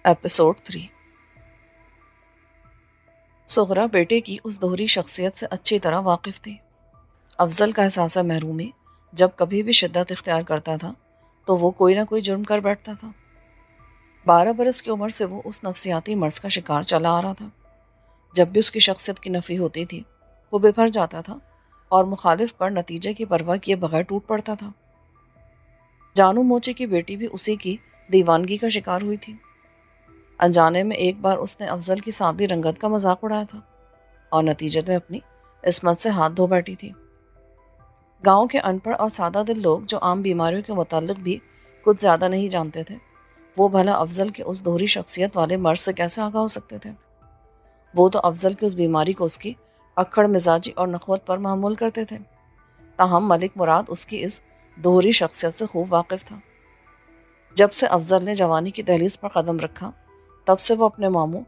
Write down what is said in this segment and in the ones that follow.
Episode 3। Sughra बेटे की उस दोहरी शख्सियत से अच्छी तरह वाकिफ थी। अफजल का एहसास महरूमी जब कभी भी शिद्दत इख्तियार करता था तो वो कोई ना कोई जुर्म कर बैठता था। 12 बरस की उम्र से वो उस नफसियाती मर्ज का शिकार चला आ रहा था। जब भी उसकी शख्सियत की नफ़ी होती थी वो बिफर जाता था और मुखालिफ पर नतीजे की परवाह किए बगैर टूट पड़ता था। जानू मोची की बेटी भी उसी की दीवानगी का शिकार हुई थी। अनजाने में एक बार उसने अफजल की सांवली रंगत का मजाक उड़ाया था और नतीजे में अपनी इस्मत से हाथ धो बैठी थी। गांव के अनपढ़ और सादा दिल लोग जो आम बीमारियों के मुतालिक भी कुछ ज़्यादा नहीं जानते थे, वो भला अफजल के उस दोहरी शख्सियत वाले मर्ज से कैसे आगाह हो सकते थे। वो तो अफजल की उस बीमारी को उसकी अक्खड़ मिजाजी और नखवत पर महमूल करते थे। ताहम मलिक मुराद उसकी इस दोहरी शख्सियत से खूब वाकिफ था। जब से अफजल ने जवानी की दहलीज पर कदम रखा तब से वो अपने मामू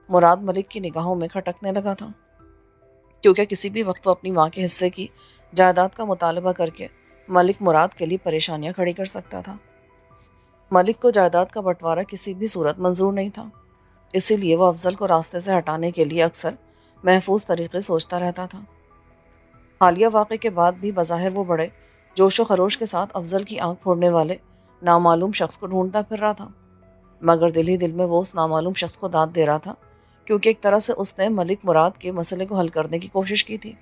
मुराद मलिक की निगाहों में खटकने लगा था, क्योंकि किसी भी वक्त वो अपनी माँ के हिस्से की जायदाद का मुतालबा करके मलिक मुराद के लिए परेशानियां खड़ी कर सकता था। मलिक को जायदाद का बंटवारा किसी भी सूरत मंजूर नहीं था, इसीलिए वो अफजल को रास्ते से हटाने के लिए अक्सर महफूज तरीके सोचता रहता था। हालिया वाक़े के बाद भी बज़ाहिर वो बड़े जोशो खरोश के साथ अफजल की आंख फोड़ने वाले नामालूम शख्स को ढूंढता फिर रहा था, मगर दिल ही दिल में वो उस नामालूम शख्स को दाद दे रहा था, क्योंकि एक तरह से उसने मलिक मुराद के मसले को हल करने की कोशिश की थी।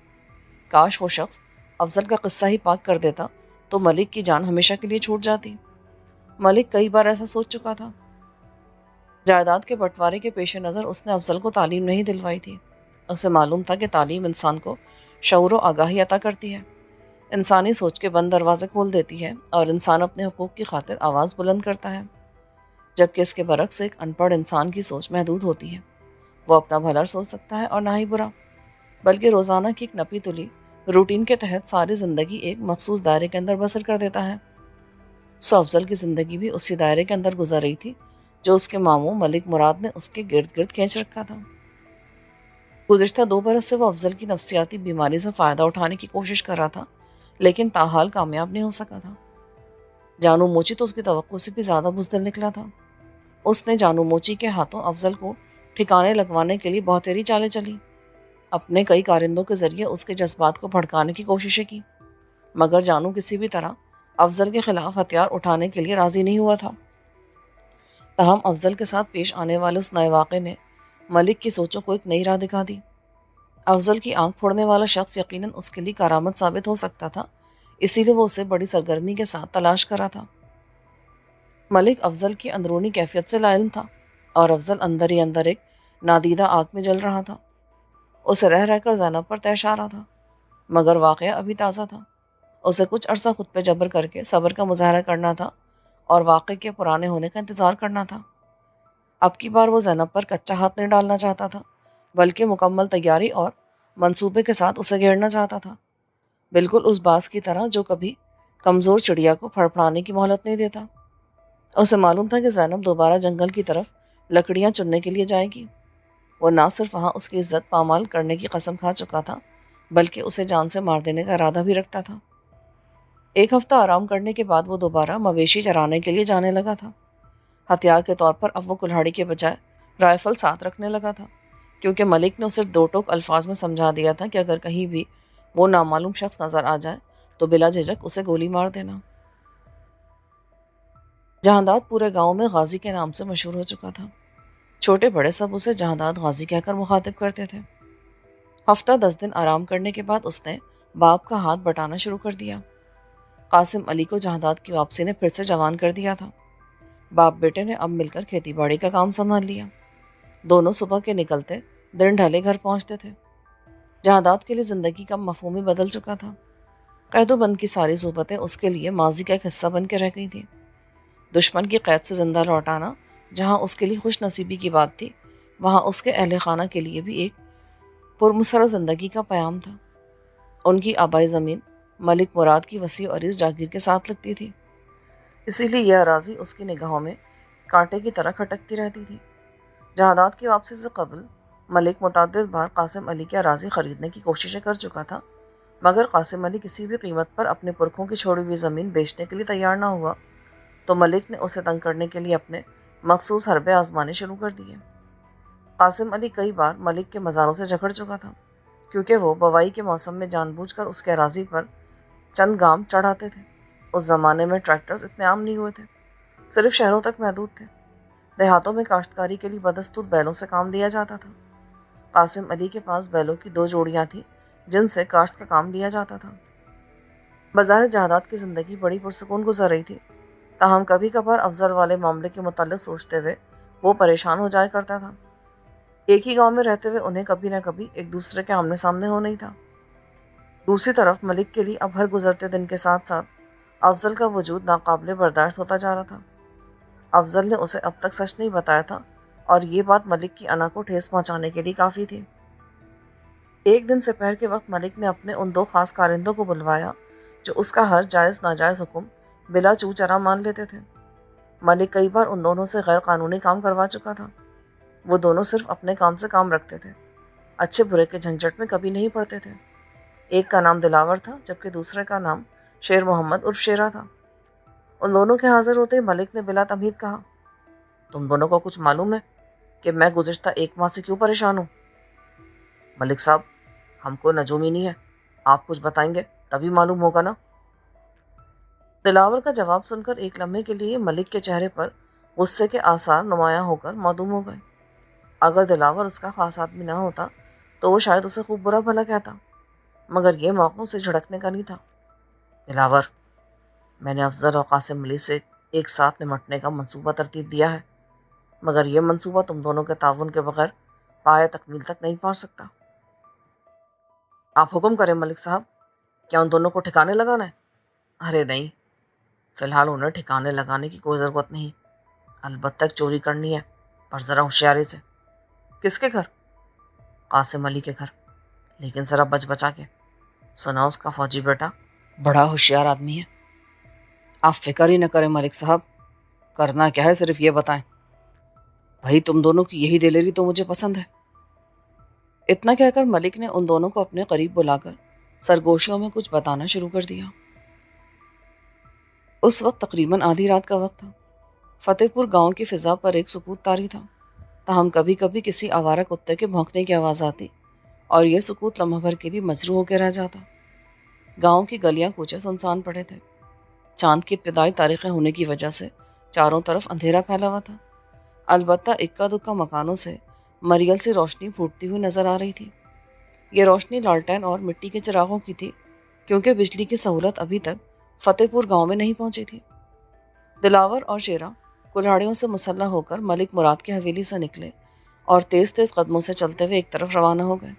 काश वो शख्स अफजल का किस्सा ही पाक कर देता तो मलिक की जान हमेशा के लिए छूट जाती। मलिक कई बार ऐसा सोच चुका था। जायदाद के बंटवारे के पेश नज़र उसने अफजल को तालीम नहीं दिलवाई थी। उसे मालूम था कि तालीम इंसान को शऊर व आगाही अता करती है, इंसानी सोच के बंद दरवाजे खोल देती है और इंसान अपने हुकूक की खातिर आवाज़ बुलंद करता है। जबकि इसके बरक्स एक अनपढ़ इंसान की सोच महदूद होती है। वो अपना भला सोच सकता है और ना ही बुरा, बल्कि रोज़ाना की एक नपी तुली रूटीन के तहत सारी ज़िंदगी एक मखसूस दायरे के अंदर बसर कर देता है। सो अफजल की ज़िंदगी भी उसी दायरे के अंदर गुजर रही थी जो उसके मामू मलिक मुराद ने उसके गिर्द गिर्द खींच रखा था। गुज़िश्ता 2 बरस से वो अफजल की नफसियाती बीमारी से फ़ायदा उठाने की कोशिश कर रहा था, लेकिन ताहाल कामयाब नहीं हो सका था। जानू मोची तो उसकी तवक्को से भी ज़्यादा बुज़दिल निकला था। उसने जानू मोची के हाथों अफजल को ठिकाने लगवाने के लिए बहुतेरी चालें चली। अपने कई कारिंदों के जरिए उसके जज्बात को भड़काने की कोशिशें की, मगर जानू किसी भी तरह अफजल के खिलाफ हथियार उठाने के लिए राजी नहीं हुआ था। तहम अफजल के साथ पेश आने वाले उस नए वाक़े ने मलिक की सोचों को एक नई राह दिखा दी। अफजल की आंख फोड़ने वाला शख्स यकीनन उसके लिए करामत साबित हो सकता था, इसीलिए वो उसे बड़ी सरगर्मी के साथ तलाश कर रहा था। मलिक अफजल की अंदरूनी कैफियत से लाइल्म था और अफजल अंदर ही अंदर एक नादीदा आग में जल रहा था। उसे रह रहकर ज़ैनब पर तैश आ रहा था, मगर वाक़या अभी ताज़ा था। उसे कुछ अरसा खुद पे जबर करके सब्र का मुज़ाहरा करना था और वाक़े के पुराने होने का इंतज़ार करना था। अब की बार वो ज़ैनब पर कच्चा हाथ नहीं डालना चाहता था, बल्कि मुकम्मल तैयारी और मंसूबे के साथ उसे घेरना चाहता था, बिल्कुल उस बाज़ की तरह जो कभी कमज़ोर चिड़िया को फड़फड़ाने की मोहलत नहीं देता। उसे मालूम था कि ज़ैनब दोबारा जंगल की तरफ लकड़ियाँ चुनने के लिए जाएगी। वो ना सिर्फ वहाँ उसकी इज्जत पामाल करने की कसम खा चुका था, बल्कि उसे जान से मार देने का इरादा भी रखता था। एक हफ्ता आराम करने के बाद वो दोबारा मवेशी चराने के लिए जाने लगा था। हथियार के तौर पर अब वो कुल्हाड़ी के बजाय राइफल साथ रखने लगा था, क्योंकि मलिक ने उसे दो टोक अल्फाज में समझा दिया था कि अगर कहीं भी वो नामालूम शख्स नज़र आ जाए तो बिला झिझक उसे गोली मार देना। जहांदाद पूरे गांव में गाजी के नाम से मशहूर हो चुका था। छोटे बड़े सब उसे जहांदाद गाजी कहकर मुखातिब करते थे। हफ्ता 10 दिन आराम करने के बाद उसने बाप का हाथ बटाना शुरू कर दिया। कासिम अली को जहांदाद की वापसी ने फिर से जवान कर दिया था। बाप बेटे ने अब मिलकर खेती बाड़ी का काम संभाल लिया। दोनों सुबह के निकलते दिन ढले घर पहुंचते थे। जहांदाद के लिए ज़िंदगी का मफहूम ही बदल चुका था। कैदोबंद की सारी ज़ुबतें उसके लिए माजी का एक हिस्सा बन के रह गई थी। दुश्मन की कैद से जिंदा लौटाना जहाँ उसके लिए खुश नसीबी की बात थी, वहाँ उसके अहल खाना के लिए भी एक पुरमसर ज़िंदगी का प्याम था। उनकी आबाई ज़मीन मलिक मुराद की वसी और इस जागीर के साथ लगती थी, इसीलिए यह अराजी उसकी निगाहों में कांटे की तरह खटकती रहती थी। जहादात की वापसी से कबल मलिक मुतअद्दिद बार कासिम अली की अराजी ख़रीदने की कोशिशें कर चुका था, मगर कासिम अली किसी भी कीमत पर अपने पुरखों की छोड़ी हुई ज़मीन बेचने के लिए तैयार ना हुआ। तो मलिक ने उसे तंग करने के लिए अपने मखसूस हरबे आजमाने शुरू कर दिए। कासिम अली कई बार मलिक के मज़ारों से झगड़ चुका था, क्योंकि वो बवाई के मौसम में जानबूझकर उसके अराजी पर चंद गाम चढ़ाते थे। उस ज़माने में ट्रैक्टर्स इतने आम नहीं हुए थे, सिर्फ शहरों तक महदूद थे। देहातों में काश्तकारी के लिए बदस्तूर बैलों से काम लिया जाता था। कासिम अली के पास बैलों की 2 जोड़ियाँ थीं, जिनसे काश्त का काम लिया जाता था। बज़ाहिर जायदाद की ज़िंदगी बड़ी पुरसकून गुजर रही थी, ताहम कभी कभार अफजल वाले मामले के मुताल्लिक सोचते हुए वो परेशान हो जाया करता था। एक ही गांव में रहते हुए उन्हें कभी न कभी एक दूसरे के आमने सामने होना ही था। दूसरी तरफ मलिक के लिए अब हर गुजरते दिन के साथ साथ अफजल का वजूद नाकाबिले बर्दाश्त होता जा रहा था। अफजल ने उसे अब तक सच नहीं बताया था, और ये बात मलिक की अना को ठेस पहुंचाने के लिए काफ़ी थी। एक दिन दोपहर के वक्त मलिक ने अपने उन 2 खास कारिंदों को बुलवाया जो उसका हर जायज़ नाजायज़ हुक्म बिला चू चरा मान लेते थे। मलिक कई बार उन दोनों से गैर कानूनी काम करवा चुका था। वो दोनों सिर्फ अपने काम से काम रखते थे, अच्छे बुरे के झंझट में कभी नहीं पड़ते थे। एक का नाम दिलावर था, जबकि दूसरे का नाम शेर मोहम्मद उर्फ शेरा था। उन दोनों के हाजिर होते ही मलिक ने बिला तमहीद कहा, तुम दोनों को कुछ मालूम है कि मैं गुज़िश्ता 1 माह से क्यों परेशान हूँ? मलिक साहब, हमको नजूम ही नहीं है, आप कुछ बताएंगे तभी मालूम होगा ना। दिलावर का जवाब सुनकर एक लम्हे के लिए मलिक के चेहरे पर गुस्से के आसार नुमायां होकर मादूम हो गए। अगर दिलावर उसका खास आदमी ना होता तो वो शायद उसे खूब बुरा भला कहता, मगर यह मौका उसे झिड़कने का नहीं था। दिलावर, मैंने अफजल और कासिम अली से एक साथ निमटने का मंसूबा तरतीब दिया है, मगर यह मंसूबा तुम दोनों के ताउन के बगैर पाए तकमील तक नहीं पहुंच सकता। आप हुक्म करें मलिक साहब, क्या उन दोनों को ठिकाने लगाना है? अरे नहीं, फ़िलहाल उन्हें ठिकाने लगाने की कोई ज़रूरत नहीं। अलबत्ता चोरी करनी है, पर ज़रा होशियारी से। किसके घर? कासिम अली के घर, लेकिन ज़रा बच बचा के। सुना उसका फौजी बेटा बड़ा होशियार आदमी है। आप फिक्र ही न करें मलिक साहब, करना क्या है सिर्फ ये बताएं। भाई तुम दोनों की यही दिलेरी तो मुझे पसंद है। इतना कहकर मलिक ने उन दोनों को अपने करीब बुलाकर सरगोशियों में कुछ बताना शुरू कर दिया। उस वक्त तकरीबन आधी रात का वक्त था। फतेहपुर गांव की फिजा पर एक सुकूत तारी था, ताहम कभी कभी किसी आवारा कुत्ते के भौंकने की आवाज़ आती और यह सुकूत लम्हा भर के लिए मजरू होकर रह जाता। गांव की गलियां कूचे सुनसान पड़े थे। चांद की इब्तिदाई तारीखें होने की वजह से चारों तरफ अंधेरा फैला हुआ था। अलबत्ता इक्का दुक्का मकानों से मरियल सी रोशनी फूटती हुई नजर आ रही थी। ये रोशनी लालटेन और मिट्टी के चिरागों की थी, क्योंकि बिजली की सहूलत अभी तक फतेहपुर गांव में नहीं पहुंची थी। दिलावर और शेरा कुल्हाड़ियों से मुसल्लह होकर मलिक मुराद की हवेली से निकले और तेज तेज कदमों से चलते हुए एक तरफ रवाना हो गए।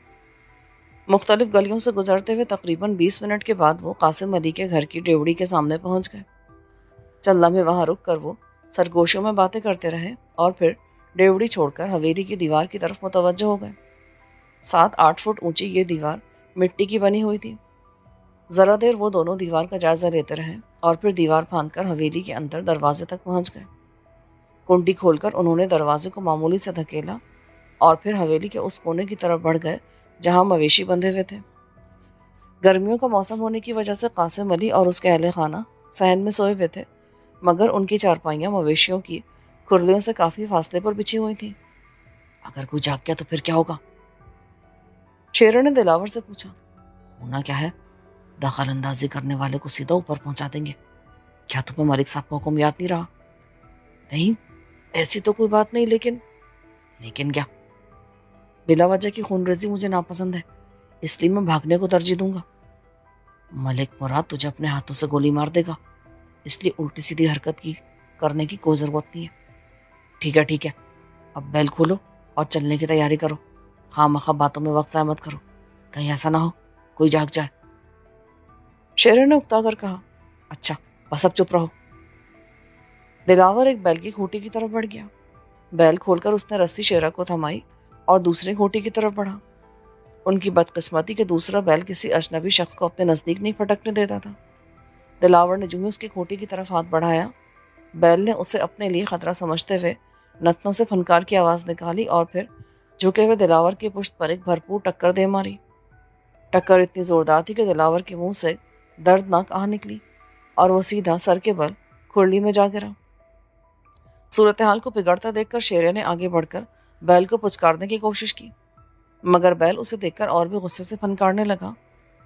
मुख्तलिफ गलियों से गुजरते हुए तकरीबन 20 मिनट के बाद वो कासिम अली के घर की डेवड़ी के सामने पहुंच गए। चंद लम्हे वहां रुक कर वो सरगोशियों में बातें करते रहे और फिर डेवड़ी छोड़कर हवेली की दीवार की तरफ मुतवज्जो हो गए। 7-8 फुट ऊंची ये दीवार मिट्टी की बनी हुई थी। ज़रा देर वो दोनों दीवार का जायजा लेते रहे और फिर दीवार फांदकर हवेली के अंदर दरवाजे तक पहुंच गए। कुंडी खोलकर उन्होंने दरवाजे को मामूली से धकेला और फिर हवेली के उस कोने की तरफ बढ़ गए जहां मवेशी बंधे हुए थे। गर्मियों का मौसम होने की वजह से कासिम अली और उसके अहले खाना सहन में सोए हुए थे, मगर उनकी चारपाइयाँ मवेशियों की खुरलियों से काफ़ी फासले पर बिछी हुई थीं। अगर कोई जाग गया तो फिर क्या होगा? शेर ने दिलावर से पूछा। होना क्या है, दखल अंदाजी करने वाले को सीधा ऊपर पहुंचा देंगे। क्या तुम्हें मलिक साहब का हुक्म याद नहीं रहा? नहीं, ऐसी तो कोई बात नहीं, लेकिन क्या? बिला वजह की खूनरेजी मुझे नापसंद है, इसलिए मैं भागने को तरजीह दूंगा। मलिक मुराद तुझे अपने हाथों से गोली मार देगा, इसलिए उल्टी सीधी हरकत की करने की कोई ज़रूरत नहीं है। ठीक है, अब बैल खोलो और चलने की तैयारी करो। खामखा बातों में वक्त ज़ाया मत करो, कहीं ऐसा ना हो कोई जाग जाए। शेर ने उकता कर कहा, अच्छा बस अब चुप रहो। दिलावर एक बैल की खूंटी की तरफ बढ़ गया। बैल खोलकर उसने रस्सी शेरा को थमाई और दूसरी खूंटी की तरफ बढ़ा। उनकी बदकिस्मती के दूसरा बैल किसी अजनबी शख्स को अपने नज़दीक नहीं फटकने देता था। दिलावर ने जो ही उसकी खूंटी की तरफ हाथ बढ़ाया, बैल ने उसे अपने लिए खतरा समझते हुए नथनों से फनकार की आवाज़ निकाली और फिर झुके हुए दिलावर की पुश्त पर एक भरपूर टक्कर दे मारी। टक्कर इतनी ज़ोरदार थी कि दिलावर के मुंह से दर्दनाक आह निकली और वो सीधा सर के बल खुरली में जा गिरा। सूरत-ए-हाल को बिगड़ता देखकर शेरे ने आगे बढ़कर बैल को पुचकारने की कोशिश की, मगर बैल उसे देखकर और भी गुस्से से फनकारने लगा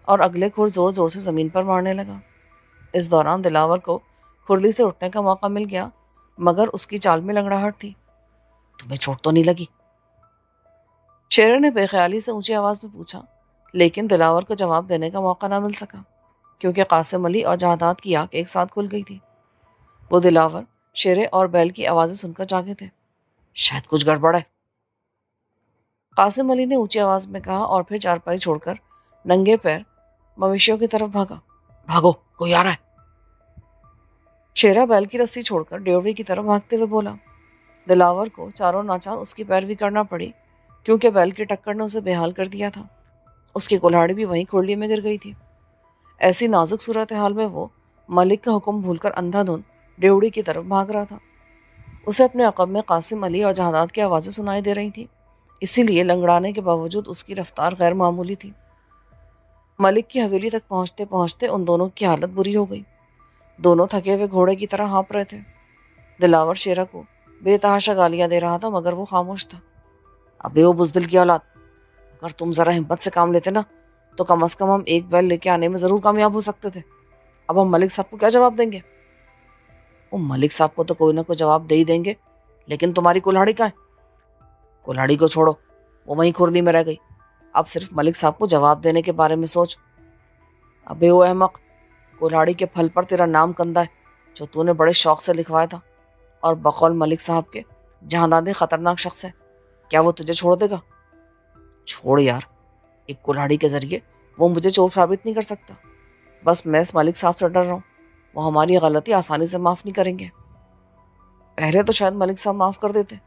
और अगले खुर ज़ोर-ज़ोर से ज़मीन पर मारने लगा। इस दौरान दिलावर को खुरली से उठने का मौका मिल गया, मगर उसकी चाल में लंगड़ाहट थी। तुम्हें चोट तो नहीं लगी? शेरे ने बेख्याली से ऊंची आवाज़ में पूछा, लेकिन दिलावर को जवाब देने का मौका ना मिल सका, क्योंकि कासिम अली और जहादात की आंख एक साथ खुल गई थी। वो दिलावर, शेरे और बैल की आवाज़ें सुनकर जागे थे। शायद कुछ गड़बड़ है, कासिम अली ने ऊंची आवाज़ में कहा और फिर चारपाई छोड़कर नंगे पैर मवेशियों की तरफ भागा। भागो, कोई आ रहा है। शेरा बैल की रस्सी छोड़कर ड्योढ़ी की तरफ भागते हुए बोला। दिलावर को चारों नाचार उसकी पैरवी करना पड़ी, क्योंकि बैल की टक्कर ने उसे बेहाल कर दिया था। उसकी कुल्हाड़ी भी वहीं खुरली में गिर गई थी। ऐसी नाजुक सूरत हाल में वो मलिक का हुक्म भूलकर अंधाधुंध ड्योढ़ी की तरफ भाग रहा था। उसे अपने अक़ब में कासिम अली और जहादात की आवाज़ें सुनाई दे रही थीं, इसीलिए लंगड़ाने के बावजूद उसकी रफ्तार गैर मामूली थी। मलिक की हवेली तक पहुंचते पहुंचते उन दोनों की हालत बुरी हो गई। दोनों थके हुए घोड़े की तरह हाँप रहे थे। दिलावर शेरा को बेतहाशा गालियां दे रहा था, मगर वो खामोश था। अबे ओ बुज़दिल की औलाद, अगर तुम ज़रा हिम्मत से काम लेते ना, तो कम से कम हम एक बैल लेके आने में ज़रूर कामयाब हो सकते थे। अब हम मलिक साहब को क्या जवाब देंगे? वो मलिक साहब को तो कोई ना कोई जवाब दे ही देंगे, लेकिन तुम्हारी कुल्हाड़ी कहाँ है? कुल्हाड़ी को छोड़ो, वो वहीं खुरली में रह गई। अब सिर्फ मलिक साहब को जवाब देने के बारे में सोच। अबे ओ अहमक, कुल्हाड़ी के फल पर तेरा नाम कंदा है, जो तूने बड़े शौक से लिखवाया था, और बकौल मलिक साहब के जहांदादे खतरनाक शख्स है। क्या वो तुझे छोड़ देगा? छोड़ यार, एक कुल्हाड़ी के जरिए वो मुझे चोर साबित नहीं कर सकता। बस मैं इस मलिक साहब से डर रहा हूँ, वो हमारी गलती आसानी से माफ़ नहीं करेंगे। पहले तो शायद मलिक साहब माफ़ कर देते,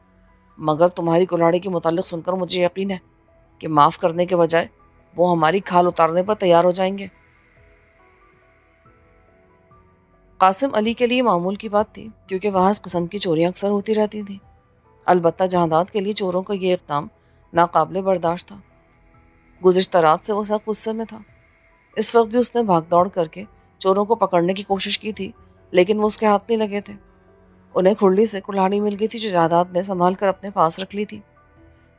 मगर तुम्हारी कुल्हाड़ी के मुतालिक सुनकर मुझे यकीन है कि माफ़ करने के बजाय वो हमारी खाल उतारने पर तैयार हो जाएंगे। कासिम अली के लिए मामूल की बात थी, क्योंकि वहाँ इस किस्म की चोरियाँ अक्सर होती रहती थीं। अलबत्ता जहादात के लिए चोरों का ये इक़दाम नाकाबिले बर्दाश्त था। गुज़िश्ता रात से वो सख्त गुस्से में था। इस वक्त भी उसने भाग दौड़ करके चोरों को पकड़ने की कोशिश की थी, लेकिन वो उसके हाथ नहीं लगे थे। उन्हें खुरली से कुल्हाड़ी मिल गई थी, जो जहादात ने संभाल कर अपने पास रख ली थी।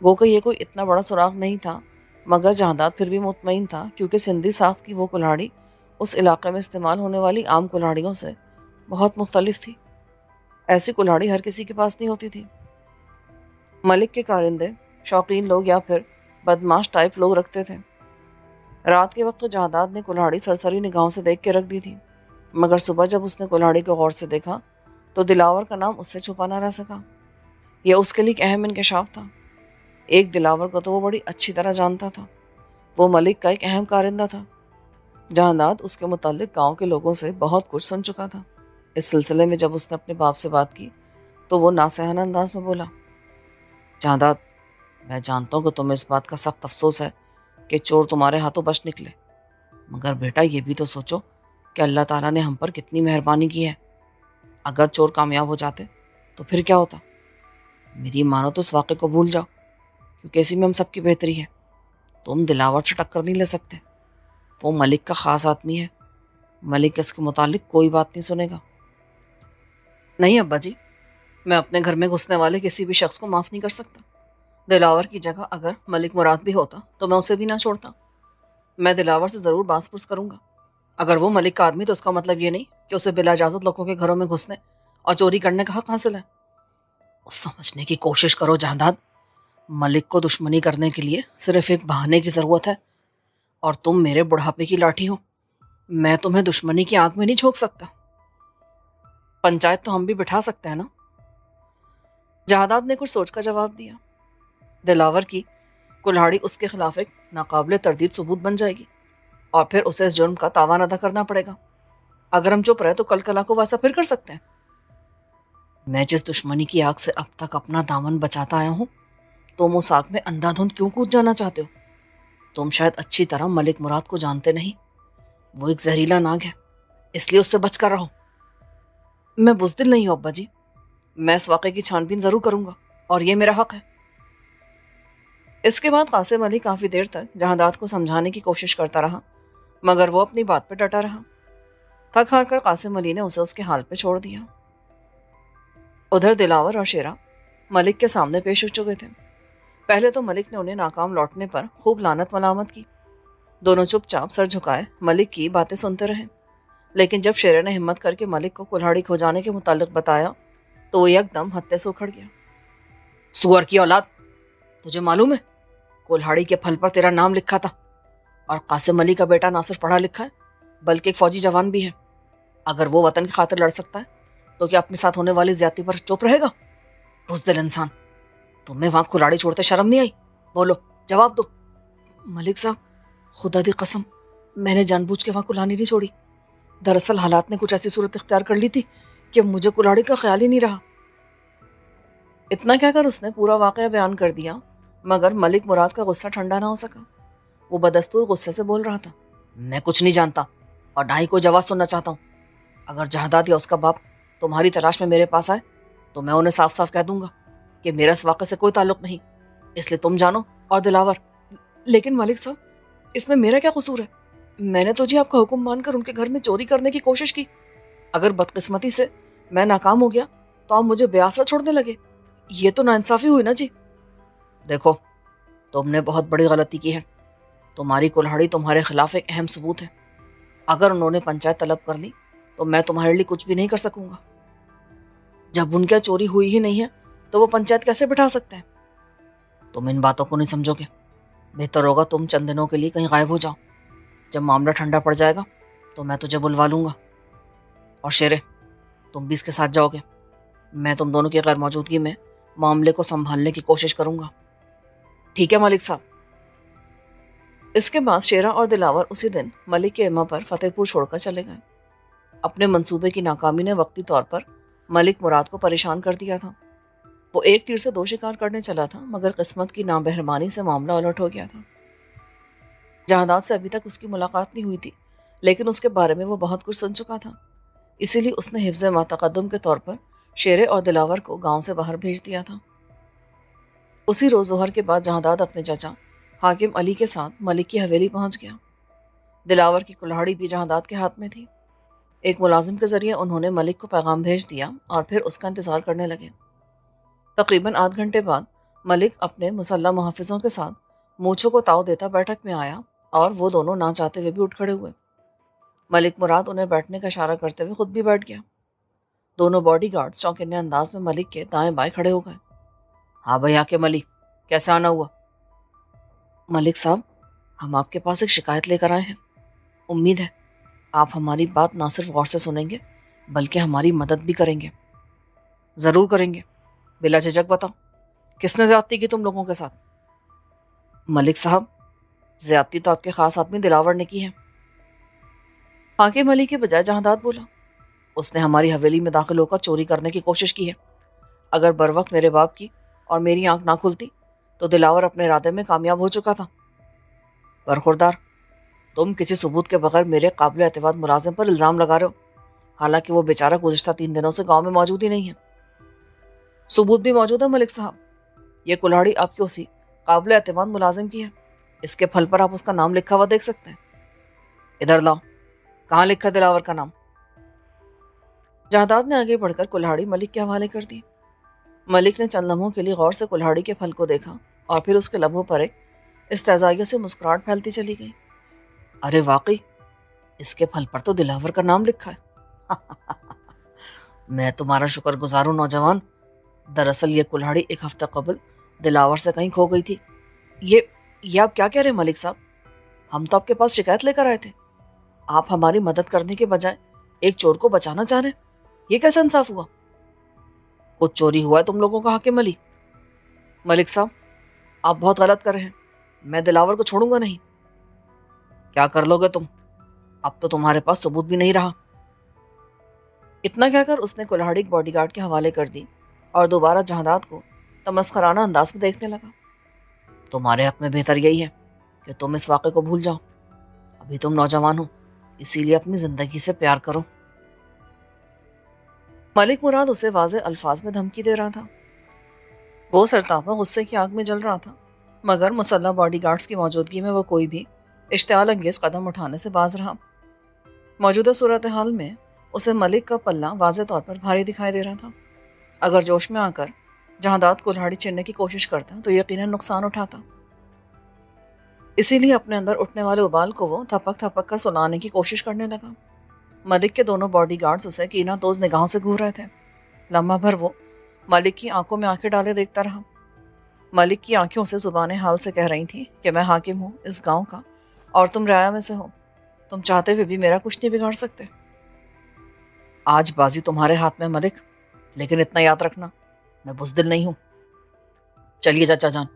गो कि ये कोई इतना बड़ा सुराग नहीं था, मगर जहादात फिर भी मुतमईन था, क्योंकि सिंधी साहब की वो कुल्हाड़ी उस इलाके में इस्तेमाल होने वाली आम कुल्हाड़ियों से बहुत मुख्तलिफ थी। ऐसी कुल्हाड़ी हर किसी के पास नहीं होती थी। मलिक के कारिंदे शौकीन लोग या फिर बदमाश टाइप लोग रखते थे। रात के वक्त तो जहादात ने कुल्हाड़ी सरसरी निगाहों से देख के रख दी थी, मगर सुबह जब उसने कुल्हाड़ी को गौर से देखा तो दिलावर का नाम उससे छुपा ना रह सका। यह उसके लिए एक अहम इंकशाफ था। एक दिलावर को तो वो बड़ी अच्छी तरह जानता था। वो मलिक का एक अहम कारिंदा था। जहादात उसके मुतालिक गांव के लोगों से बहुत कुछ सुन चुका था। इस सिलसिले में जब उसने अपने बाप से बात की तो वो नासहाना अंदाज में बोला, जहादात, मैं जानता हूँ कि तुम्हें इस बात का सख्त अफसोस है कि चोर तुम्हारे हाथों बच निकले, मगर बेटा ये भी तो सोचो कि अल्लाह ताला ने हम पर कितनी मेहरबानी की है। अगर चोर कामयाब हो जाते तो फिर क्या होता? मेरी मानो तो इस वाक़े को भूल जाओ, क्योंकि इसी में हम सबकी बेहतरी है। तुम दिलावर से टक्कर नहीं ले सकते। वो मलिक का ख़ास आदमी है। मलिक इसके मुतालिक कोई बात नहीं सुनेगा। नहीं अब्बा जी, मैं अपने घर में घुसने वाले किसी भी शख्स को माफ़ नहीं कर सकता। दिलावर की जगह अगर मलिक मुराद भी होता तो मैं उसे भी ना छोड़ता। मैं दिलावर से ज़रूर बास पुरस करूँगा। अगर वो मलिक का आदमी तो उसका मतलब ये नहीं कि उसे बिला इजाज़त लोगों के घरों में घुसने और चोरी करने का हक हासिल है। वो समझने की कोशिश करो जहादात, मलिक को दुश्मनी करने के लिए सिर्फ एक बहाने की ज़रूरत है, और तुम मेरे बुढ़ापे की लाठी हो। मैं तुम्हें दुश्मनी की आग में नहीं झोंक सकता। पंचायत तो हम भी बिठा सकते हैं ना? जहादात ने कुछ सोच का जवाब दिया। दिलावर की कुल्हाड़ी उसके खिलाफ एक नाकाबिले तरदीद सबूत बन जाएगी, और फिर उसे इस जुर्म का तावान अदा करना पड़ेगा। अगर हम चुप रहे तो कल कला को वैसा फिर कर सकते हैं। मैं जिस दुश्मनी की आग से अब तक अपना दामन बचाता आया हूँ, तुम उस आग में अंधाधुंध क्यों कूद जाना चाहते हो? तुम शायद अच्छी तरह मलिक मुराद को जानते नहीं। वो एक जहरीला नाग है, इसलिए उससे बच कर रहो। मैं बुज़दिल नहीं हूँ अब्बा जी। मैं इस वाक़े की छानबीन ज़रूर करूँगा, और ये मेरा हक है। इसके बाद कासिम अली काफ़ी देर तक जहादात को समझाने की कोशिश करता रहा, मगर वो अपनी बात पर डटा रहा। थक हार कर कासिम अली ने उसे उसके हाल पे छोड़ दिया। ادھر دلاور اور شیرا ملک کے سامنے پیش ہو چکے تھے۔ پہلے تو ملک نے انہیں ناکام لوٹنے پر خوب لعنت ملامت کی۔ دونوں چپ چاپ سر جھکائے ملک کی باتیں سنتے رہے، لیکن جب شیرے نے ہمت کر کے ملک کو کلہاڑی کھو جانے کے متعلق بتایا تو وہ یک دم ہتے سے اکھڑ گیا۔ سور کی اولاد، تجھے معلوم ہے کلہاڑی کے پھل پر تیرا نام لکھا تھا، اور قاسم علی کا بیٹا نہ صرف پڑھا لکھا ہے بلکہ ایک فوجی جوان بھی ہے۔ اگر وہ وطن کی خاطر لڑ سکتا ہے تو کیا اپنے ساتھ ہونے والی زیادتی پر چپ رہے گا؟ بزدل انسان، تمہیں وہاں کلہاڑی چھوڑتے شرم نہیں آئی؟ بولو، جواب دو۔ ملک صاحب، خدا دی قسم، میں نے جان بوجھ کے وہاں کلہاڑی نہیں چھوڑی۔ دراصل حالات نے کچھ ایسی صورت اختیار کر لی تھی کہ مجھے کلہاڑی کا خیال ہی نہیں رہا۔ اتنا کہہ کر اس نے پورا واقعہ بیان کر دیا، مگر ملک مراد کا غصہ ٹھنڈا نہ ہو سکا۔ وہ بدستور غصے سے بول رہا تھا، میں کچھ نہیں جانتا اور نہ ہی کوئی جواب سننا چاہتا ہوں۔ اگر جہادات یا اس کا باپ تمہاری تلاش میں میرے پاس آئے تو میں انہیں صاف صاف کہہ دوں گا کہ میرا اس واقعے سے کوئی تعلق نہیں، اس لیے تم جانو اور دلاور۔ لیکن ملک صاحب، اس میں میرا کیا قصور ہے؟ میں نے تو جی آپ کا حکم مان کر ان کے گھر میں چوری کرنے کی کوشش کی۔ اگر بدقسمتی سے میں ناکام ہو گیا تو آپ مجھے بے آسرا چھوڑنے لگے، یہ تو ناانصافی ہوئی نا جی۔ دیکھو، تم نے بہت بڑی غلطی کی ہے۔ تمہاری کلہاڑی تمہارے خلاف ایک اہم ثبوت ہے۔ اگر انہوں نے پنچایت طلب کر لی تو میں تمہارے لیے کچھ بھی نہیں کر سکوں گا۔ جب ان کی چوری ہوئی ہی نہیں ہے تو وہ پنچایت کیسے بٹھا سکتے ہیں؟ تم ان باتوں کو نہیں سمجھو گے۔ بہتر ہوگا تم چند دنوں کے لیے کہیں غائب ہو جاؤ۔ جب معاملہ ٹھنڈا پڑ جائے گا تو میں تجھے بلوا لوں گا، اور شیرے، تم بھی اس کے ساتھ جاؤ گے۔ میں تم دونوں کی غیر موجودگی میں معاملے کو سنبھالنے کی کوشش کروں گا۔ ٹھیک ہے ملک صاحب۔ اس کے بعد شیرا اور دلاور اسی دن ملک کے اما پر فتح پور چھوڑ کر چلے گئے۔ اپنے منصوبے کی ناکامی نے وقتی طور پر ملک مراد کو پریشان کر دیا تھا۔ وہ ایک تیر سے دو شکار کرنے چلا تھا، مگر قسمت کی نابہرمانی سے معاملہ الٹ ہو گیا تھا۔ جہادات سے ابھی تک اس کی ملاقات نہیں ہوئی تھی، لیکن اس کے بارے میں وہ بہت کچھ سن چکا تھا۔ اسی لیے اس نے حفظ ما تقدم کے طور پر شیرے اور دلاور کو گاؤں سے باہر بھیج دیا تھا۔ اسی روز ظہر کے بعد جہادات اپنے چچا حاکم علی کے ساتھ ملک کی حویلی پہنچ گیا۔ دلاور کی کلہاڑی بھی جہادات کے ہاتھ میں تھی۔ ایک ملازم کے ذریعے انہوں نے ملک کو پیغام بھیج دیا اور پھر اس کا انتظار کرنے لگے۔ تقریباً آدھ گھنٹے بعد ملک اپنے مسلح محافظوں کے ساتھ مونچھوں کو تاؤ دیتا بیٹھک میں آیا، اور وہ دونوں نہ چاہتے ہوئے بھی اٹھ کھڑے ہوئے۔ ملک مراد انہیں بیٹھنے کا اشارہ کرتے ہوئے خود بھی بیٹھ گیا۔ دونوں باڈی گارڈز چوکنے انداز میں ملک کے دائیں بائیں کھڑے ہو گئے۔ ہاں بھائی حاکم علی، کیسے آنا ہوا؟ ملک صاحب، ہم آپ کے پاس ایک شکایت لے کر آئے ہیں۔ امید ہے آپ ہماری بات نہ صرف غور سے سنیں گے بلکہ ہماری مدد بھی کریں گے۔ ضرور کریں گے، بلا جھجک بتاؤ، کس نے زیادتی کی تم لوگوں کے ساتھ؟ ملک صاحب، زیادتی تو آپ کے خاص آدمی دلاور نے کی ہے۔ حاکم علی کے بجائے جہادات بولا، اس نے ہماری حویلی میں داخل ہو کر چوری کرنے کی کوشش کی ہے۔ اگر بروقت میرے باپ کی اور میری آنکھ نہ کھلتی تو دلاور اپنے ارادے میں کامیاب ہو چکا تھا۔ برخوردار، تم کسی ثبوت کے بغیر میرے قابل اعتماد ملازم پر الزام لگا رہے ہو، حالانکہ وہ بیچارہ گزشتہ 3 دنوں سے گاؤں میں موجود ہی نہیں ہے۔ ثبوت بھی موجود ہے ملک صاحب، یہ کلہاڑی آپ کی اسی قابل اعتماد ملازم کی ہے۔ اس کے پھل پر آپ اس کا نام لکھا ہوا دیکھ سکتے ہیں۔ ادھر لاؤ، کہاں لکھا دلاور کا نام؟ جہادات نے آگے بڑھ کر کلہاڑی ملک کے حوالے کر دی۔ ملک نے چند لمحوں کے لیے غور سے کلہاڑی کے پھل کو دیکھا، اور پھر اس کے لبوں پر ایک استہزائیہ سے مسکراہٹ پھیلتی چلی گئی۔ ارے واقعی، اس کے پھل پر تو دلاور کا نام لکھا ہے۔ میں تمہارا شکر گزار ہوں نوجوان۔ دراصل یہ کلہاڑی ایک ہفتہ قبل دلاور سے کہیں کھو گئی تھی۔ یہ آپ کیا کہہ رہے ہیں ملک صاحب؟ ہم تو آپ کے پاس شکایت لے کر آئے تھے۔ آپ ہماری مدد کرنے کے بجائے ایک چور کو بچانا چاہ رہے ہیں، یہ کیسا انصاف ہوا؟ کچھ چوری ہوا ہے تم لوگوں کا حاکم علی؟ ملک صاحب، آپ بہت غلط کر رہے ہیں، میں دلاور کو چھوڑوں گا نہیں۔ کیا کر لو گے تم؟ اب تو تمہارے پاس ثبوت بھی نہیں رہا۔ اتنا کہہ کر اس نے کلہاڑی باڈی گارڈ کے حوالے کر دی اور دوبارہ جہادات کو تمسخرانہ انداز میں دیکھنے لگا۔ تمہارے حق میں بہتر یہی ہے کہ تم اس واقعے کو بھول جاؤ۔ ابھی تم نوجوان ہو، اسی لیے اپنی زندگی سے پیار کرو۔ ملک مراد اسے واضح الفاظ میں دھمکی دے رہا تھا۔ وہ سرتاپا غصے کی آگ میں جل رہا تھا، مگر مسلح باڈی گارڈز کی موجودگی میں وہ کوئی بھی اشتعال انگیز قدم اٹھانے سے باز رہا۔ موجودہ صورتحال میں اسے ملک کا پلہ واضح طور پر بھاری دکھائی دے رہا تھا۔ अगर जोश में आकर जहादात कुल्हाड़ी छीनने की कोशिश करता तो यकीनन नुकसान उठाता। इसीलिए अपने अंदर उठने वाले उबाल को वो थपक थपक कर सुलाने की कोशिश करने लगा। मलिक के दोनों बॉडीगार्ड्स उसे कीना तोज निगाहों से घूर रहे थे। लम्हा भर वो मलिक की आंखों में आंखें डाले देखता रहा। मलिक की आंखें उसे जुबान हाल से कह रही थी कि मैं हाकिम हूँ इस गांव का और तुम राया में से हो। तुम चाहते हुए भी मेरा कुछ नहीं बिगाड़ सकते। आज बाजी तुम्हारे हाथ में मलिक, लेकिन इतना याद रखना, मैं बुज़दिल नहीं हूँ। चलिए चाचा जान,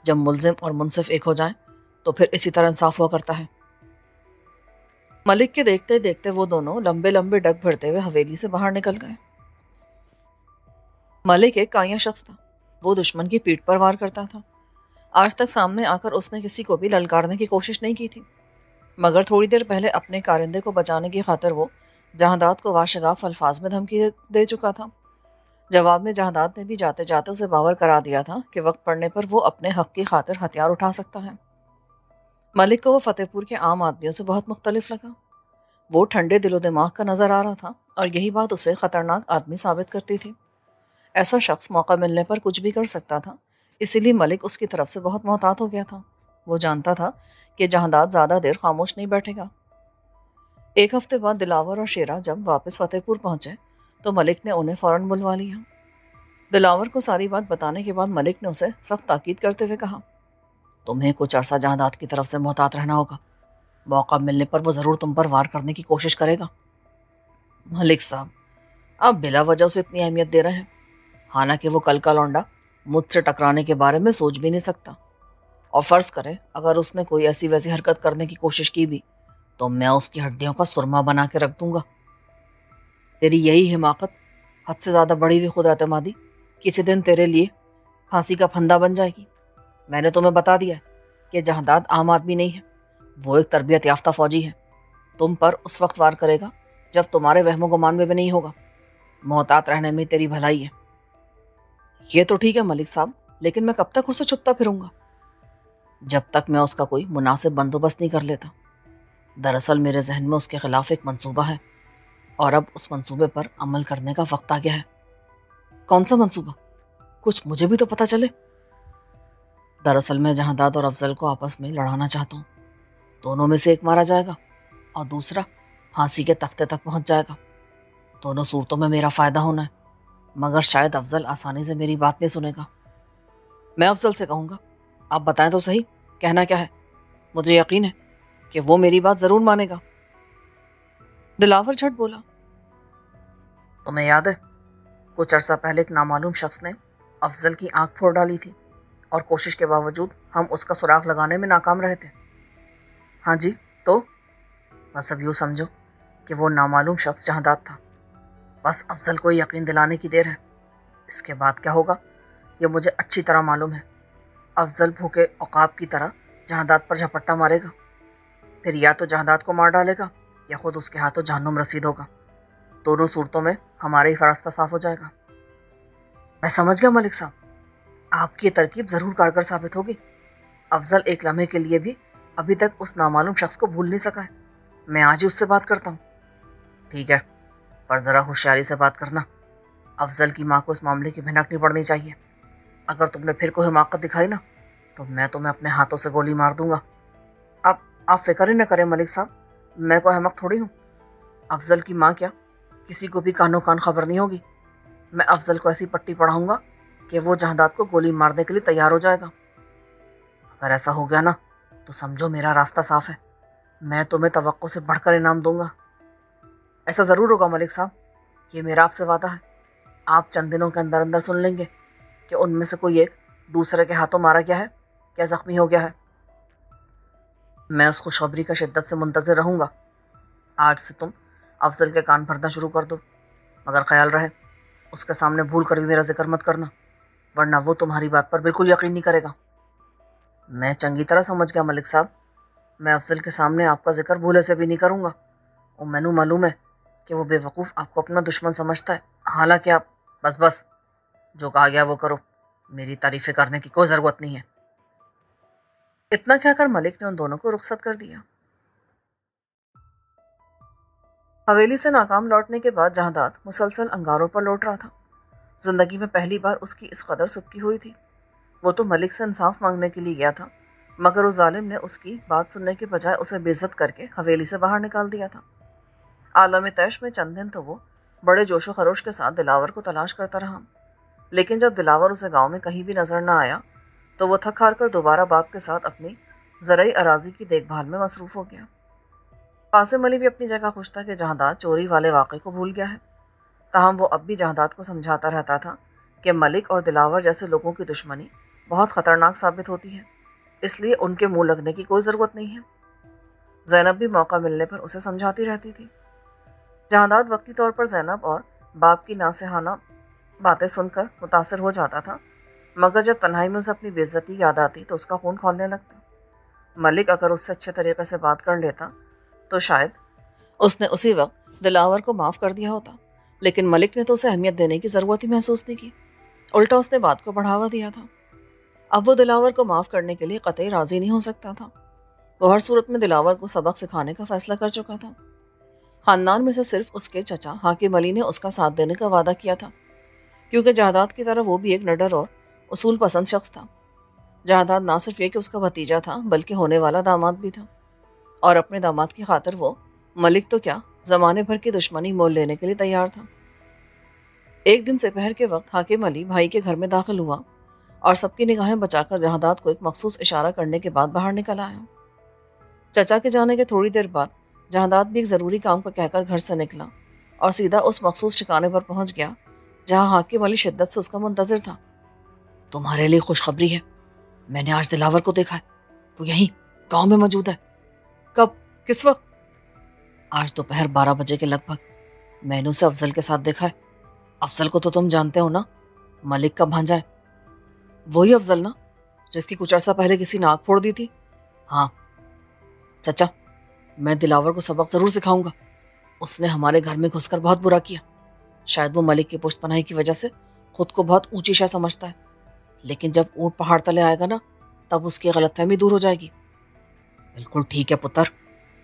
जब मुलजिम और मुनसिफ एक हो जाएं तो फिर इसी तरह इंसाफ हुआ करता है। मलिक के देखते देखते वो दोनों लंबे लंबे डग भरते हुए हवेली से बाहर निकल गए। मलिक एक काया शख्स था। वो दुश्मन की पीठ पर वार करता था। आज तक सामने आकर उसने किसी को भी ललकारने की कोशिश नहीं की थी, मगर थोड़ी देर पहले अपने कारिंदे को बचाने की खातिर वो जहादात को वाशगाफ अल्फाज में धमकी दे चुका था। जवाब में जहादात ने भी जाते जाते उसे बावर करा दिया था कि वक्त पड़ने पर वो अपने हक की खातिर हथियार उठा सकता है। मलिक को वो फतेहपुर के आम आदमियों से बहुत मुख्तलिफ लगा। वो ठंडे दिलो दिमाग का नजर आ रहा था और यही बात उसे खतरनाक आदमी साबित करती थी। ऐसा शख्स मौका मिलने पर कुछ भी कर सकता था, इसीलिए मलिक उसकी तरफ से बहुत मोहतात हो गया था। वो जानता था कि जहादात ज़्यादा देर खामोश नहीं बैठेगा। एक हफ्ते बाद दिलावर और शेरा जब वापस फतेहपुर पहुंचे तो मलिक ने उन्हें फौरन बुलवा लिया। दिलावर को सारी बात बताने के बाद मलिक ने उसे सख्त ताकीद करते हुए कहा, तुम्हें कुछ अरसा जहादात की तरफ से मोहतात रहना होगा। मौका मिलने पर वो ज़रूर तुम पर वार करने की कोशिश करेगा। मलिक साहब, आप बिला वजह से इतनी अहमियत दे रहे हैं। हालांकि वो कल का लौंडा मुझसे टकराने के बारे में सोच भी नहीं सकता, और फर्ज करें अगर उसने कोई ऐसी वैसी हरकत करने की कोशिश की भी तो मैं उसकी हड्डियों का सुरमा बना के रख दूंगा। तेरी यही हिमाकत, हद से ज़्यादा बढ़ी हुई खुद एतमादी किसी दिन तेरे लिए फांसी का फंदा बन जाएगी। मैंने तुम्हें बता दिया है कि जहादात आम आदमी नहीं है, वो एक तरबियत याफ्ता फौजी है। तुम पर उस वक्त वार करेगा जब तुम्हारे वहमो गुमान में भी नहीं होगा। मोहतात रहने में तेरी भलाई है। ये तो ठीक है मलिक साहब, लेकिन मैं कब तक उसे छुपता फिरूंगा? जब तक मैं उसका कोई मुनासिब बंदोबस्त नहीं कर लेता। दरअसल मेरे जहन में उसके खिलाफ एक मंसूबा है और अब उस मंसूबे पर अमल करने का वक्त आ गया है। कौन सा मंसूबा? कुछ मुझे भी तो पता चले। दरअसल मैं जहादात और अफजल को आपस में लड़ाना चाहता हूँ। दोनों में से एक मारा जाएगा और दूसरा फांसी के तख्ते तक पहुंच जाएगा। दोनों सूरतों में मेरा फायदा होना है, मगर शायद अफजल आसानी से मेरी बात नहीं सुनेगा। मैं अफजल से कहूँगा, आप बताएं तो सही, कहना क्या है? मुझे यकीन है कि वो मेरी बात जरूर मानेगा। दिलावर झट बोला, तुम्हें याद है कुछ अरसा पहले एक नामालूम शख्स ने अफजल की आंख फोड़ डाली थी और कोशिश के बावजूद हम उसका सुराग लगाने में नाकाम रहे थे। हाँ जी, तो बस अब यूँ समझो कि वो नामालूम शख्स जहादात था। बस अफजल को यकीन दिलाने की देर है। इसके बाद क्या होगा ये मुझे अच्छी तरह मालूम है। अफजल भूखे औकाब की तरह जहादात पर झपट्टा मारेगा, फिर या तो जहादात को मार डालेगा या खुद उसके हाथों जहन्नुम रसीद होगा। दोनों सूरतों में हमारा ही रास्ता साफ हो जाएगा। मैं समझ गया मलिक साहब, आपकी ये तरकीब ज़रूर कारगर साबित होगी। अफजल एक लम्हे के लिए भी अभी तक उस नामालूम शख्स को भूल नहीं सका है। मैं आज ही उससे बात करता हूँ। ठीक है, पर ज़रा होशियारी से बात करना। अफजल की माँ को इस मामले की भनक नहीं पड़नी चाहिए। अगर तुमने फिर कोई हिमाकत दिखाई ना तो मैं तुम्हें अपने हाथों से गोली मार दूंगा। आप फिक्र ही न करें मलिक साहब, मैं कोई अहमक थोड़ी हूँ। अफजल की माँ क्या, किसी को भी कानो कान खबर नहीं होगी। मैं अफजल को ऐसी पट्टी पढ़ाऊंगा कि वो जहादात को गोली मारने के लिए तैयार हो जाएगा। अगर ऐसा हो गया ना तो समझो मेरा रास्ता साफ है। मैं तुम्हें तवक्को से बढ़कर इनाम दूंगा। ऐसा ज़रूर होगा मलिक साहब, ये मेरा आपसे वादा है। आप चंद दिनों के अंदर अंदर सुन लेंगे कि उनमें से कोई एक दूसरे के हाथों मारा गया है, क्या ज़ख्मी हो गया है। मैं उस खुशखबरी का शिद्दत से मुंतज़िर रहूँगा। आज से तुम अफजल के कान भरना शुरू कर दो, मगर ख्याल रहे उसके सामने भूल कर भी मेरा जिक्र मत करना, वरना वो तुम्हारी बात पर बिल्कुल यकीन नहीं करेगा। मैं चंगी तरह समझ गया मलिक साहब, मैं अफजल के सामने आपका जिक्र भूले से भी नहीं करूँगा। और मैनू मालूम है कि वो बेवकूफ़ आपको अपना दुश्मन समझता है। हालांकि आप बस बस जो कहा गया वो करो, मेरी तारीफ़ें करने की कोई ज़रूरत नहीं है। इतना कहकर मलिक ने उन दोनों को रुखसत कर दिया। हवेली से नाकाम लौटने के बाद जहादात मुसलसल अंगारों पर लौट रहा था। زندگی میں پہلی بار اس کی اس قدر سبکی ہوئی تھی۔ وہ تو ملک سے انصاف مانگنے کے لیے گیا تھا، مگر اس ظالم نے اس کی بات سننے کے بجائے اسے بے عزت کر کے حویلی سے باہر نکال دیا تھا۔ عالم طیش میں چند دن تو وہ بڑے جوش و خروش کے ساتھ دلاور کو تلاش کرتا رہا، لیکن جب دلاور اسے گاؤں میں کہیں بھی نظر نہ آیا تو وہ تھک ہار کر دوبارہ باپ کے ساتھ اپنی زرعی اراضی کی دیکھ بھال میں مصروف ہو گیا۔ قاسم علی بھی اپنی جگہ خوش تھا کہ جہانداد چوری والے واقعے کو بھول گیا ہے، تاہم وہ اب بھی جہانداد کو سمجھاتا رہتا تھا کہ ملک اور دلاور جیسے لوگوں کی دشمنی بہت خطرناک ثابت ہوتی ہے، اس لیے ان کے منہ لگنے کی کوئی ضرورت نہیں ہے۔ زینب بھی موقع ملنے پر اسے سمجھاتی رہتی تھی۔ جہانداد وقتی طور پر زینب اور باپ کی ناصحانہ باتیں سن کر متاثر ہو جاتا تھا، مگر جب تنہائی میں اسے اپنی بے عزتی یاد آتی تو اس کا خون کھولنے لگتا۔ ملک اگر اس سے اچھے طریقے سے بات کر لیتا تو شاید اس نے اسی وقت دلاور کو معاف کر دیا ہوتا، لیکن ملک نے تو اسے اہمیت دینے کی ضرورت ہی محسوس نہیں کی، الٹا اس نے بات کو بڑھاوا دیا تھا۔ اب وہ دلاور کو معاف کرنے کے لیے قطعی راضی نہیں ہو سکتا تھا۔ وہ ہر صورت میں دلاور کو سبق سکھانے کا فیصلہ کر چکا تھا۔ خاندان میں سے صرف اس کے چچا حاکم علی نے اس کا ساتھ دینے کا وعدہ کیا تھا، کیونکہ جہانداد کی طرح وہ بھی ایک نڈر اور اصول پسند شخص تھا۔ جہانداد نہ صرف یہ کہ اس کا بھتیجا تھا بلکہ ہونے والا داماد بھی تھا، اور اپنے داماد کی خاطر وہ ملک تو کیا زمانے بھر کی دشمنی مول لینے کے لیے تیار تھا۔ ایک دن سپہر کے وقت حاکم علی بھائی کے گھر میں داخل ہوا اور سب کی نگاہیں بچا کر جہانداد کو ایک مخصوص اشارہ کرنے کے بعد باہر نکل آیا۔ چچا کے جانے کے تھوڑی دیر بعد جہانداد بھی ایک ضروری کام کو کہہ کر گھر سے نکلا اور سیدھا اس مخصوص ٹھکانے پر پہنچ گیا جہاں حاکم علی شدت سے اس کا منتظر تھا۔ تمہارے لیے خوشخبری ہے، میں نے آج دلاور کو دیکھا ہے، وہ یہیں گاؤں میں موجود ہے۔ کب؟ کس وقت؟ آج دوپہر 12 بجے کے لگ بھگ۔ میں نے اسے افضل کے ساتھ دیکھا ہے۔ افضل کو تو تم جانتے ہو نا، ملک کا بھانجا ہے۔ وہی افضل نا جس کی کچھ عرصہ پہلے کسی نے آنکھ پھوڑ دی تھی؟ ہاں چچا، میں دلاور کو سبق ضرور سکھاؤں گا۔ اس نے ہمارے گھر میں گھس کر بہت برا کیا۔ شاید وہ ملک کی پشت پناہی کی وجہ سے خود کو بہت اونچی شے سمجھتا ہے، لیکن جب اونٹ پہاڑ تلے آئے گا نا تب اس کی غلط فہمی دور ہو جائے گی۔ بالکل ٹھیک ہے پتر،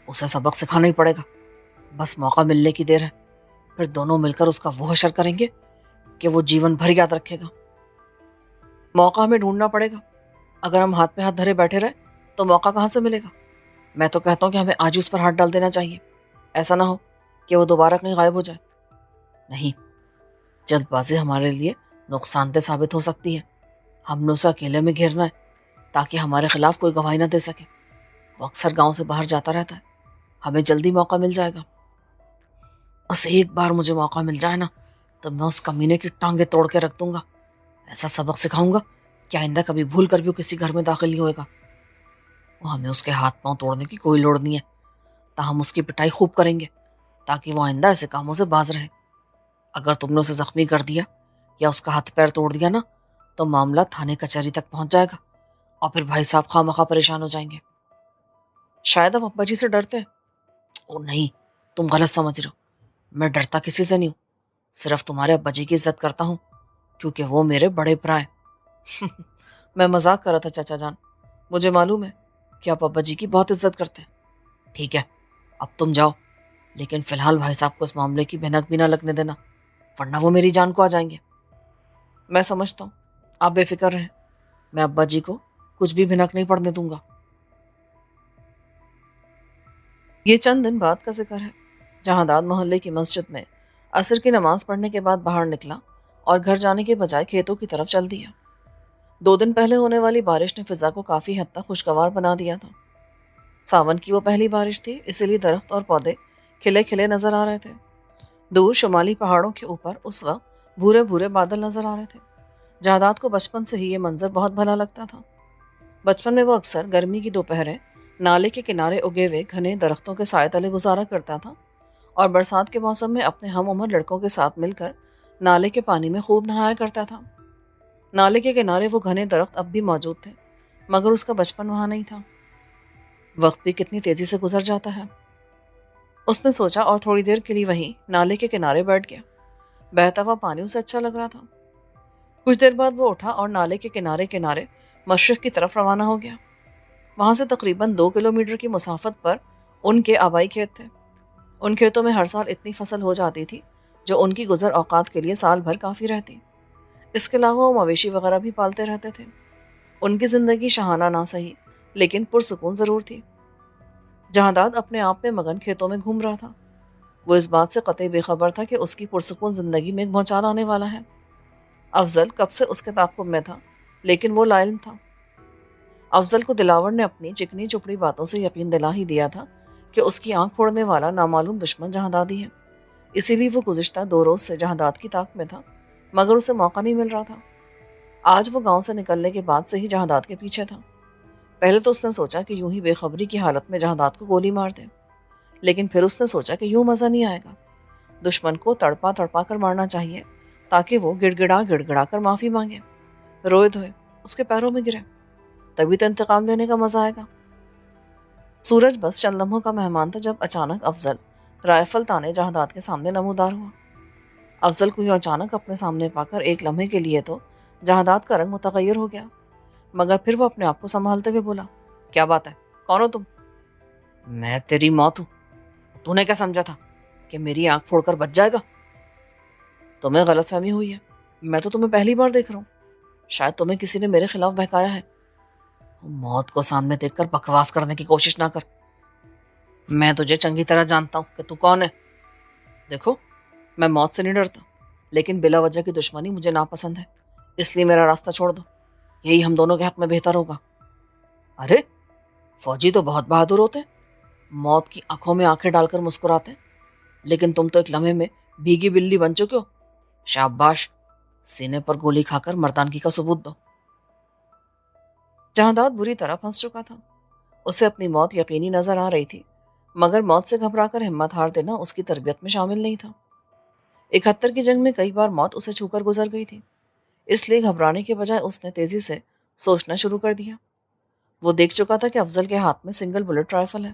اسے سبق سکھانا ہی پڑے گا، بس موقع ملنے کی دیر ہے، پھر دونوں مل کر اس کا وہ حشر کریں گے کہ وہ جیون بھر یاد رکھے گا۔ موقع ہمیں ڈھونڈنا پڑے گا، اگر ہم ہاتھ پہ ہاتھ دھرے بیٹھے رہے تو موقع کہاں سے ملے گا؟ میں تو کہتا ہوں کہ ہمیں آج ہی اس پر ہاتھ ڈال دینا چاہیے، ایسا نہ ہو کہ وہ دوبارہ کہیں غائب ہو جائے۔ نہیں، جلد بازی ہمارے لیے نقصان دہ ثابت ہو سکتی ہے۔ ہم نے اسے اکیلے میں گھیرنا ہے تاکہ ہمارے خلاف کوئی گواہی نہ دے سکے۔ وہ اکثر گاؤں سے باہر جاتا رہتا ہے، ہمیں جلدی موقع مل جائے گا۔ بس ایک بار مجھے موقع مل جائے نا تو میں اس کمینے کی ٹانگیں توڑ کے رکھ دوں گا، ایسا سبق سکھاؤں گا کہ آئندہ کبھی بھول کر بھی وہ کسی گھر میں داخل نہیں ہوئے گا۔ وہ ہمیں اس کے ہاتھ پاؤں توڑنے کی کوئی لوڑ نہیں ہے، تاہم اس کی پٹائی خوب کریں گے تاکہ وہ آئندہ ایسے کاموں سے باز رہے۔ اگر تم نے اسے زخمی کر دیا یا اس کا ہاتھ پیر توڑ دیا نا تو معاملہ تھانے کچہری تک پہنچ جائے گا اور پھر بھائی صاحب خواہ مخواہ پریشان ہو جائیں گے۔ شاید اب ابا جی سے ڈرتے ہیں۔ او نہیں، تم غلط سمجھ رہے ہو، میں ڈرتا کسی سے نہیں ہوں، صرف تمہارے ابا جی کی عزت کرتا ہوں کیونکہ وہ میرے بڑے برا ہیں۔ میں مذاق کر رہا تھا چچا جان، مجھے معلوم ہے کہ آپ ابا جی کی بہت عزت کرتے ہیں۔ ٹھیک ہے، اب تم جاؤ، لیکن فی الحال بھائی صاحب کو اس معاملے کی بھنک بھی نہ لگنے دینا، ورنہ وہ میری جان کو آ جائیں گے۔ میں سمجھتا ہوں، آپ بے فکر رہیں، میں ابا جی کو کچھ بھی بھنک نہیں پڑنے دوں گا۔ یہ چند دن بعد کا ذکر ہے۔ جہانداد محلے کی مسجد میں عصر کی نماز پڑھنے کے بعد باہر نکلا اور گھر جانے کے بجائے کھیتوں کی طرف چل دیا۔ 2 دن پہلے ہونے والی بارش نے فضا کو کافی حد تک خوشگوار بنا دیا تھا۔ ساون کی وہ پہلی بارش تھی، اسی لیے درخت اور پودے کھلے کھلے نظر آ رہے تھے۔ دور شمالی پہاڑوں کے اوپر اس وقت بھورے بھورے بادل نظر آ رہے تھے۔ جہانداد کو بچپن سے ہی یہ منظر بہت بھلا لگتا تھا۔ بچپن میں وہ اکثر گرمی کی دوپہریں نالے کے کنارے اگے ہوئے گھنے درختوں کے سائے تلے گزارا کرتا تھا اور برسات کے موسم میں اپنے ہم عمر لڑکوں کے ساتھ مل کر نالے کے پانی میں خوب نہایا کرتا تھا۔ نالے کے کنارے وہ گھنے درخت اب بھی موجود تھے، مگر اس کا بچپن وہاں نہیں تھا۔ وقت بھی کتنی تیزی سے گزر جاتا ہے، اس نے سوچا اور تھوڑی دیر کے لیے وہیں نالے کے کنارے بیٹھ گیا۔ بہتا ہوا پانی اسے اچھا لگ رہا تھا۔ کچھ دیر بعد وہ اٹھا اور نالے کے کنارے کنارے مشرق کی طرف روانہ ہو گیا۔ وہاں سے تقریباً 2 کلومیٹر کی مسافت پر ان کے آبائی کھیت تھے۔ ان کھیتوں میں ہر سال اتنی فصل ہو جاتی تھی جو ان کی گزر اوقات کے لیے سال بھر کافی رہتی۔ اس کے علاوہ وہ مویشی وغیرہ بھی پالتے رہتے تھے۔ ان کی زندگی شاہانہ نہ سہی لیکن پرسکون ضرور تھی۔ جہانداد اپنے آپ میں مگن کھیتوں میں گھوم رہا تھا۔ وہ اس بات سے قطعی بے خبر تھا کہ اس کی پرسکون زندگی میں ایک بھونچال آنے والا ہے۔ افضل کب سے اس کے تعاقب میں تھا لیکن وہ لا علم تھا۔ افضل کو دلاور نے اپنی چکنی چپڑی باتوں سے یقین دلا ہی دیا تھا کہ اس کی آنکھ پھوڑنے والا نامعلوم دشمن جہاندادی ہے۔ اسی لیے وہ گزشتہ 2 روز سے جہانداد کی طاق میں تھا مگر اسے موقع نہیں مل رہا تھا۔ آج وہ گاؤں سے نکلنے کے بعد سے ہی جہانداد کے پیچھے تھا۔ پہلے تو اس نے سوچا کہ یوں ہی بے خبری کی حالت میں جہانداد کو گولی مار دے، لیکن پھر اس نے سوچا کہ یوں مزہ نہیں آئے گا، دشمن کو تڑپا تڑپا کر مارنا چاہیے تاکہ وہ گڑ گڑا کر معافی مانگے، روئے دھوئے اس کے پیروں میں گرے، تبھی تو انتقام لینے کا مزہ آئے گا۔ سورج بس چند لمحوں کا مہمان تھا جب اچانک افضل رائفل تانے جہانداد کے سامنے نمودار ہوا۔ افضل کو یوں اچانک اپنے سامنے پا کر ایک لمحے کے لیے تو جہانداد کا رنگ متغیر ہو گیا، مگر پھر وہ اپنے آپ کو سنبھالتے ہوئے بولا، کیا بات ہے، کون ہو تم؟ میں تیری موت ہوں۔ تو نے کیا سمجھا تھا کہ میری آنکھ پھوڑ کر بچ جائے گا؟ تمہیں غلط فہمی ہوئی ہے، میں تو تمہیں پہلی بار دیکھ رہا ہوں، شاید تمہیں کسی نے میرے خلاف بہکایا ہے۔ موت کو سامنے دیکھ کر بکواس کرنے کی کوشش نہ کر، میں تجھے چنگی طرح جانتا ہوں کہ تو کون ہے۔ دیکھو، میں موت سے نہیں ڈرتا، لیکن بلا وجہ کی دشمنی مجھے ناپسند ہے، اس لیے میرا راستہ چھوڑ دو، یہی ہم دونوں کے حق میں بہتر ہوگا۔ ارے، فوجی تو بہت بہادر ہوتے ہیں، موت کی آنکھوں میں آنکھیں ڈال کر مسکراتے ہیں، لیکن تم تو ایک لمحے میں بھیگی بلی بن چکے ہو۔ شاباش، سینے پر گولی کھا کر مردانگی کا ثبوت دو۔ جہانداد بری طرح پھنس چکا تھا، اسے اپنی موت یقینی نظر آ رہی تھی، مگر موت سے گھبرا کر ہمت ہار دینا اس کی تربیت میں شامل نہیں تھا۔ 71 کی جنگ میں کئی بار موت اسے چھو کر گزر گئی تھی، اس لیے گھبرانے کے بجائے اس نے تیزی سے سوچنا شروع کر دیا۔ وہ دیکھ چکا تھا کہ افضل کے ہاتھ میں سنگل بلٹ رائفل ہے،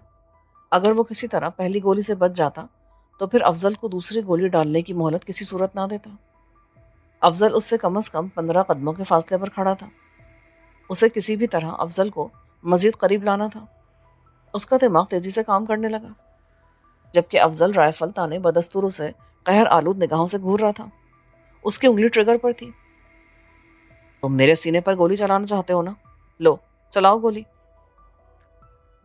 اگر وہ کسی طرح پہلی گولی سے بچ جاتا تو پھر افضل کو دوسری گولی ڈالنے کی مہلت کسی صورت نہ دیتا۔ افضل اس سے کم از کم 15 قدموں کے فاصلے پر کھڑا تھا، اسے کسی بھی طرح افضل کو مزید قریب لانا تھا۔ اس کا دماغ تیزی سے کام کرنے لگا، جبکہ افضل رائفل تانے بدستور اسے قہر آلود نگاہوں سے گھور رہا تھا۔ اس کی انگلی ٹریگر پر تھی۔ تم میرے سینے پر گولی چلانا چاہتے ہو نا؟ لو، چلاؤ گولی۔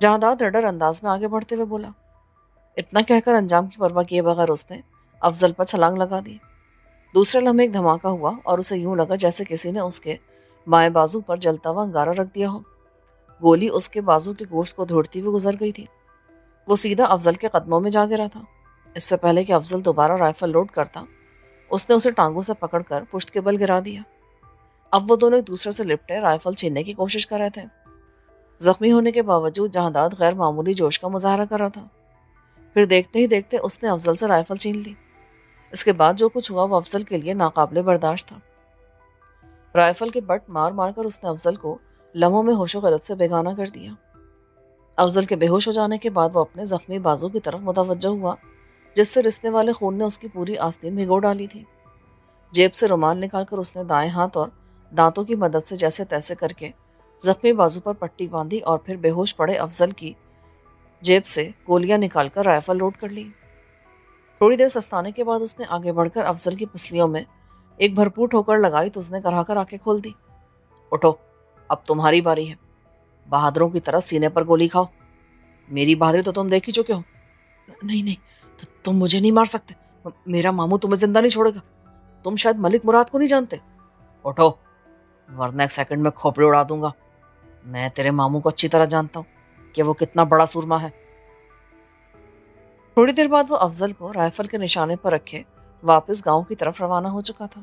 جہانداد ڈر انداز میں آگے بڑھتے ہوئے بولا۔ اتنا کہہ کر انجام کی پرواہ کیے بغیر اس نے افضل پر چھلانگ لگا دی۔ دوسرے لمحے ایک دھماکہ ہوا اور اسے یوں لگا جیسے کسی نے اس کے بائیں بازو پر جلتا ہوا انگارہ رکھ دیا ہو۔ گولی اس کے بازو کے گوشت کو دھوڑتی ہوئی گزر گئی تھی۔ وہ سیدھا افضل کے قدموں میں جا گرا تھا۔ اس سے پہلے کہ افضل دوبارہ رائفل لوڈ کرتا، اس نے اسے ٹانگوں سے پکڑ کر پشت کے بل گرا دیا۔ اب وہ دونوں ایک دوسرے سے لپٹے رائفل چھیننے کی کوشش کر رہے تھے۔ زخمی ہونے کے باوجود جہانداد غیر معمولی جوش کا مظاہرہ کر رہا تھا۔ پھر دیکھتے ہی دیکھتے اس نے افضل سے رائفل چھین لی۔ اس کے بعد جو کچھ ہوا وہ افضل کے لیے ناقابل برداشت تھا۔ رائفل کے بٹ مار مار کر اس نے افضل کو لمحوں میں ہوش و خرد سے بیگانہ کر دیا۔ افضل کے بے ہوش ہو جانے کے بعد وہ اپنے زخمی بازو کی طرف متوجہ ہوا، جس سے رسنے والے خون نے اس کی پوری آستین بھگو ڈالی تھی۔ جیب سے رومال نکال کر اس نے دائیں ہاتھ اور دانتوں کی مدد سے جیسے تیسے کر کے زخمی بازو پر پٹی باندھی اور پھر بے ہوش پڑے افضل کی جیب سے گولیاں نکال کر رائفل لوڈ کر لی۔ تھوڑی دیر سستانے کے بعد اس نے آگے بڑھ کر افضل کی پسلیوں میں ایک بھرپور ٹھوکر لگائی تو اس نے کرا کر آنکھیں کھول دی۔ اٹھو، اب تمہاری باری ہے، بہادروں کی طرح سینے پر گولی کھاؤ، میری بہادری تو تم دیکھ ہی چکے ہو۔ نہیں، تم مجھے نہیں مار سکتے، میرا ماموں تمہیں زندہ نہیں چھوڑے گا، تم شاید ملک مراد کو نہیں جانتے۔ اٹھو، ورنہ ایک سیکنڈ میں کھوپڑی اڑا دوں گا، میں تیرے ماموں کو اچھی طرح جانتا ہوں کہ وہ کتنا بڑا سورما ہے۔ تھوڑی دیر بعد وہ افضل کو رائفل کے نشانے پر رکھے واپس گاؤں کی طرف روانہ ہو چکا تھا۔